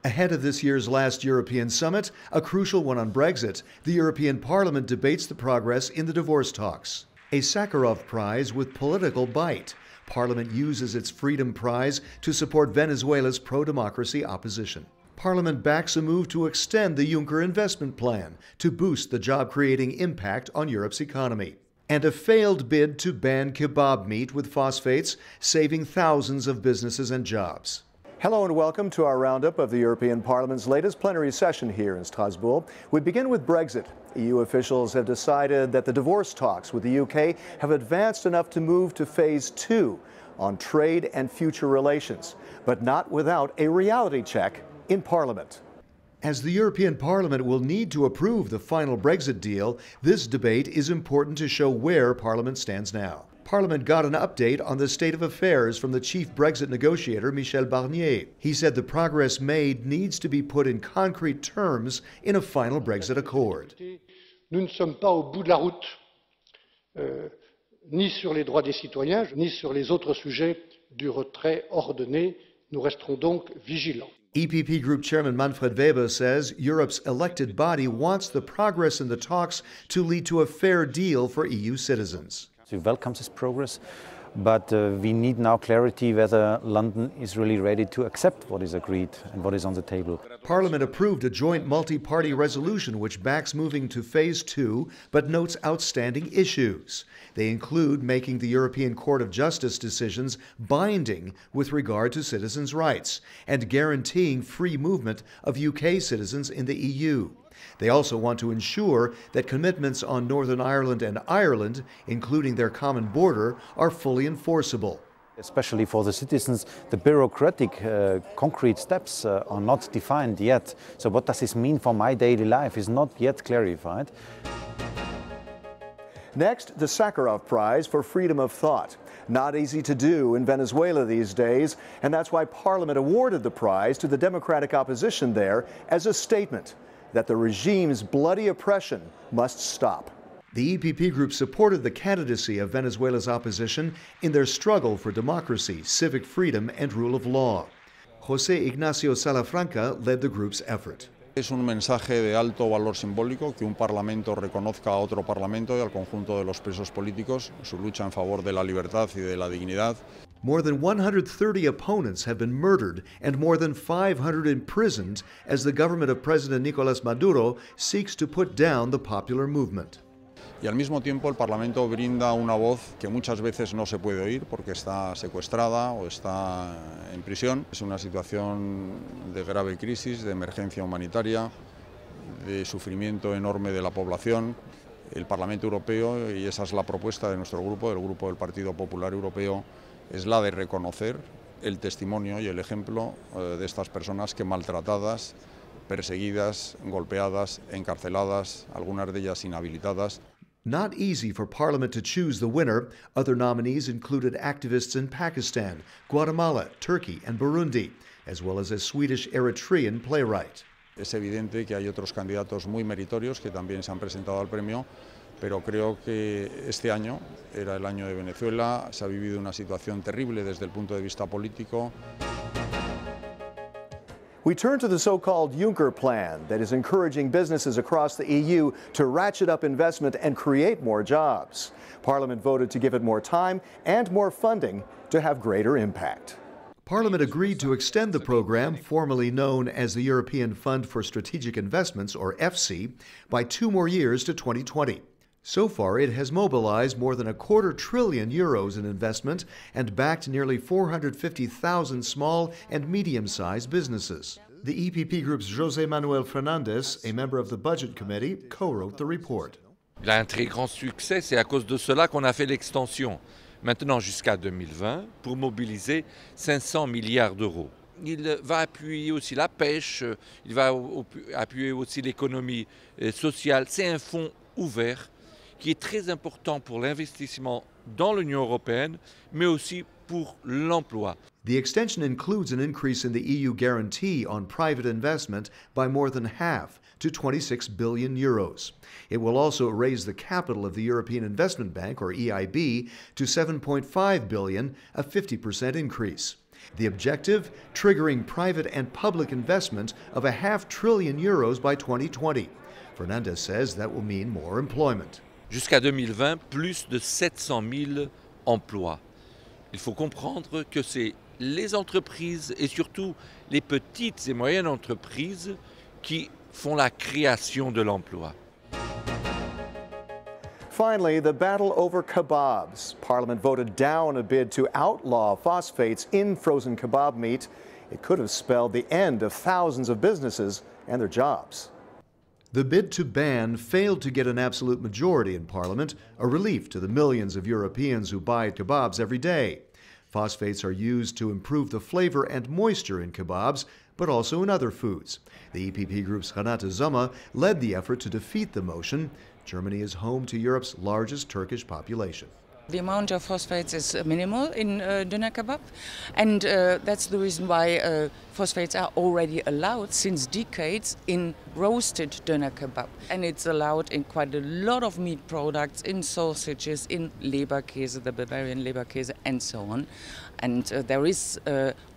Ahead of this year's last European summit, a crucial one on Brexit, the European Parliament debates the progress in the divorce talks. A Sakharov Prize with political bite. Parliament uses its Freedom Prize to support Venezuela's pro-democracy opposition. Parliament backs a move to extend the Juncker Investment Plan to boost the job-creating impact on Europe's economy. And a failed bid to ban kebab meat with phosphates, saving thousands of businesses and jobs. Hello and welcome to our roundup of the European Parliament's latest plenary session here in Strasbourg. We begin with Brexit. EU officials have decided that the divorce talks with the UK have advanced enough to move to phase 2 on trade and future relations, but not without a reality check in Parliament. As the European Parliament will need to approve the final Brexit deal, this debate is important to show where Parliament stands now. Parliament got an update on the state of affairs from the chief Brexit negotiator, Michel Barnier. He said the progress made needs to be put in concrete terms in a final Brexit accord. Nous ne sommes pas au bout de la route, ni sur les droits des citoyens, ni sur les autres sujets du retrait ordonné. Nous resterons donc vigilants. EPP Group Chairman Manfred Weber says Europe's elected body wants the progress in the talks to lead to a fair deal for EU citizens. We welcome this progress, but we need now clarity whether London is really ready to accept what is agreed and what is on the table. Parliament approved a joint multi-party resolution which backs moving to phase 2, but notes outstanding issues. They include making the European Court of Justice decisions binding with regard to citizens' rights and guaranteeing free movement of UK citizens in the EU. They also want to ensure that commitments on Northern Ireland and Ireland, including their common border, are fully enforceable. Especially for the citizens, the bureaucratic concrete steps are not defined yet. So what does this mean for my daily life is not yet clarified. Next, the Sakharov Prize for freedom of thought. Not easy to do in Venezuela these days, and that's why Parliament awarded the prize to the democratic opposition there as a statement that the regime's bloody oppression must stop. The EPP Group supported the candidacy of Venezuela's opposition in their struggle for democracy, civic freedom, and rule of law. José Ignacio Salafranca led the group's effort. Es un mensaje de alto valor simbólico que un parlamento reconozca a otro parlamento y al conjunto de los presos políticos su lucha en favor de la libertad y de la dignidad. More than 130 opponents have been murdered and more than 500 imprisoned as the government of President Nicolás Maduro seeks to put down the popular movement. Y al mismo tiempo el Parlamento brinda una voz que muchas veces no se puede oír porque está secuestrada o está en prisión. Es una situación de grave crisis, de emergencia humanitaria, de sufrimiento enorme de la población. El Parlamento Europeo, y esa es la propuesta de nuestro grupo, del Grupo del Partido Popular Europeo, es la de reconocer el testimonio y el ejemplo de estas personas que maltratadas, perseguidas, golpeadas, encarceladas, algunas de ellas inhabilitadas. Not easy for Parliament to choose the winner. Other nominees included activists in Pakistan, Guatemala, Turkey, and Burundi, as well as a Swedish Eritrean playwright. Es evidente que hay otros candidatos muy meritorios que también se han presentado al premio, pero creo que este año era el año de Venezuela, se ha vivido una situación terrible desde el punto de vista político. We turn to the so-called Juncker Plan that is encouraging businesses across the EU to ratchet up investment and create more jobs. Parliament voted to give it more time and more funding to have greater impact. Parliament agreed to extend the program, formerly known as the European Fund for Strategic Investments, or EFSI, by 2 more years to 2020. So far, it has mobilized more than €250 billion in investment and backed nearly 450,000 small and medium-sized businesses. The EPP Group's José Manuel Fernandez, a member of the Budget Committee, co-wrote the report. Il a un très grand succès, c'est à cause de cela qu'on a fait l'extension, maintenant jusqu'à 2020, pour mobiliser 500 milliards d'euros. Il va appuyer aussi la pêche, il va appuyer aussi l'économie sociale. C'est un fonds ouvert qui est très important pour l'investissement dans l'Union européenne, mais aussi pour l'emploi. The extension includes an increase in the EU guarantee on private investment by more than half to €26 billion. It will also raise the capital of the European Investment Bank, or EIB, to €7.5 billion, a 50% increase. The objective, triggering private and public investment of €500 billion by 2020. Fernandez says that will mean more employment. Jusqu'à 2020, plus de 700 000 emplois. Il faut comprendre que c'est les entreprises et surtout les petites et moyennes entreprises qui font la création de l'emploi. Finally, the battle over kebabs. Parliament voted down a bid to outlaw phosphates in frozen kebab meat. It could have spelled the end of thousands of businesses and their jobs. The bid to ban failed to get an absolute majority in Parliament, a relief to the millions of Europeans who buy kebabs every day. Phosphates are used to improve the flavor and moisture in kebabs, but also in other foods. The EPP Group's Renate Sommer led the effort to defeat the motion. Germany is home to Europe's largest Turkish population. The amount of phosphates is minimal in doner kebab, and that's the reason why phosphates are already allowed since decades in roasted doner kebab. And it's allowed in quite a lot of meat products, in sausages, in Leberkäse, the Bavarian Leberkäse, and so on. And there is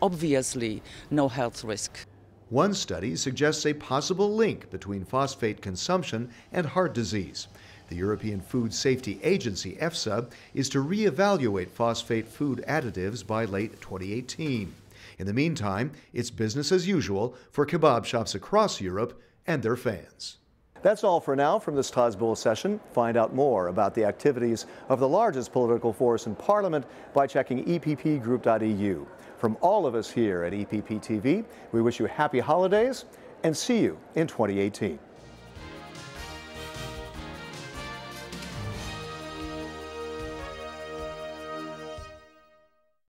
obviously no health risk. One study suggests a possible link between phosphate consumption and heart disease. The European Food Safety Agency, EFSA, is to reevaluate phosphate food additives by late 2018. In the meantime, it's business as usual for kebab shops across Europe and their fans. That's all for now from the Strasbourg session. Find out more about the activities of the largest political force in Parliament by checking eppgroup.eu. From all of us here at EPP TV, we wish you happy holidays and see you in 2018.